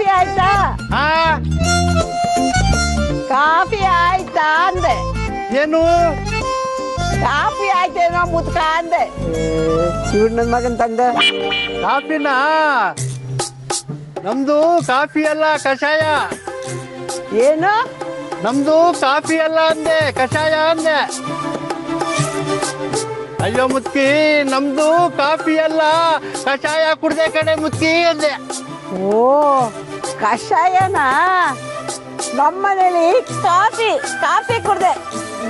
Coffee ಆಯ್ತಾ? Coffee ಆಯ್ತಾ ಅಂದೆ. ಏನು ಕಾಫಿ ಆಯ್ತೇನೋ ಮುದ್ಕ ಅಂದೆ. ಇವ್ರು ನನ್ ಮಗನ್ ತಂದ ಕಾಫಿನ? ನಮ್ದು ಕಾಫಿ ಅಲ್ಲ ಕಷಾಯ. ಏನು? ನಮ್ದು ಕಾಫಿ ಅಲ್ಲ ಅಂದೆ, ಕಷಾಯ ಅಂದೆ. ಅಯ್ಯೋ ಮುತ್ಕಿ, ನಮ್ದು ಕಾಫಿ ಅಲ್ಲ ಕಷಾಯ ಕುಡ್ದೆ ಕಡೆ ಮುತ್ಕಿ ಅಂದೆ. ಓ ಕಷಾಯನಾ? ನಮ್ಮನೇಲಿ ಕಾಫಿ ಕಾಫಿ ಕುಡ್ದೆ.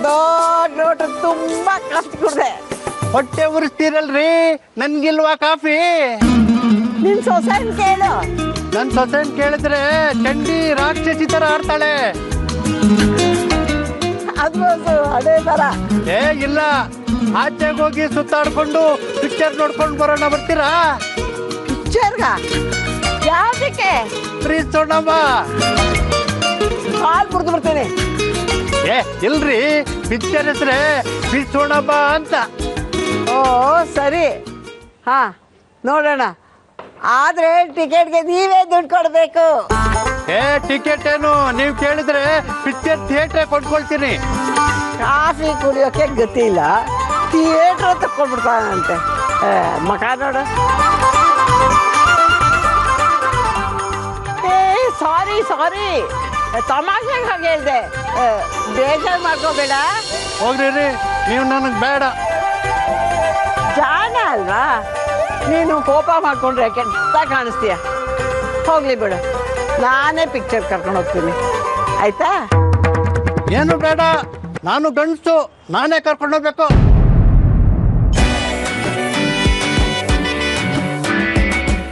ದೊಡ್ಡ ಲೋಟ ತುಂಬಾ ಕಾಫಿ ಕುಡ್ದೆ. ಹೊಟ್ಟೆ ಉರಿಸ್ತೀರಲ್ರಿ, ನನ್ಗಿಲ್ವಾ ಕಾಫಿ? ನಿನ್ ಸೊಸೆನ್ ಕೇಳು. ನನ್ ಸೊಸೆನ್ ಕೇಳಿದ್ರೆ ಚಂಡಿ ರಾಕ್ಷಸಿ ತರ ಆಡ್ತಾಳೆ. ಅದು ಅದೇ ತರ. ಏ ಇಲ್ಲ, ಆಚೆಗೆ ಹೋಗಿ ಸುತ್ತಾಡ್ಕೊಂಡು ಪಿಕ್ಚರ್ ನೋಡ್ಕೊಂಡು ಬರೋಣ, ಬರ್ತೀರಾ? ಪಿಕ್ಚರ್ಗ? ಯಾವ್ದಕ್ಕೆ? ಪ್ರೀತ್ ಸೋಣಮ್ಮ. ಹಾಲ್ ಕುಡ್ದು ಬರ್ತೀನಿ. ಏ ಇಲ್ರಿ, ಪಿಕ್ಚರ್ ಹೆಸ್ರೆ ಪ್ರೀತ್ ಸೋಣಮ್ಮ ಅಂತ. ಓ ಸರಿ, ಹಾ ನೋಡೋಣ. ಆದ್ರೆ ಟಿಕೆಟ್ಗೆ ನೀವೇ ದುಡ್ಡು ಕೊಡ್ಬೇಕು. ಏ ಟಿಕೆಟ್ ಏನು, ನೀವ್ ಕೇಳಿದ್ರೆ ಪಿಕ್ಚರ್ ಥಿಯೇಟ್ರೆ ಕೊಂಡ್ಕೊಳ್ತೀನಿ. ಕಾಫಿ ಕುಡಿಯೋಕೆ ಗೊತ್ತಿಲ್ಲ, ಥಿಯೇಟ್ರ್ ತಕೊಂಡ್ಬಿಡ್ತಾನಂತೆ. ಮಕ ನೋಡು. ಏ ಸಾರಿ ಸಾರಿ, ತಮಾಷೆಗೆ ಹಾಗೆ ಹೇಳ್ದೆ, ಬೇಜಾರು ಮಾಡ್ಕೋಬೇಡ. ಹೋಗ್ರಿ ರೀ, ನೀವು ನನಗೆ ಬೇಡ. ಜಾಣ ಅಲ್ವಾ ನೀನು? ಕೋಪ ಮಾಡ್ಕೊಂಡ್ರೆ ಕೆಟ್ಟ ಕಾಣಿಸ್ತೀಯ. ಹೋಗ್ಲಿ ಬಿಡು, ನಾನೇ ಪಿಕ್ಚರ್ ಕರ್ಕೊಂಡು ಹೋಗ್ತೀನಿ, ಆಯ್ತಾ? ಏನು ಬೇಡ, ನಾನು ಗಂಡಸು, ನಾನೇ ಕರ್ಕೊಂಡು ಹೋಗ್ಬೇಕು.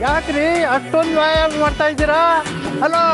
ಯಾಕ್ರಿ ಅಷ್ಟೊಂದು ವ್ಯಾಯಾಮ ಮಾಡ್ತಾ ಇದ್ದೀರಾ? ಹಲೋ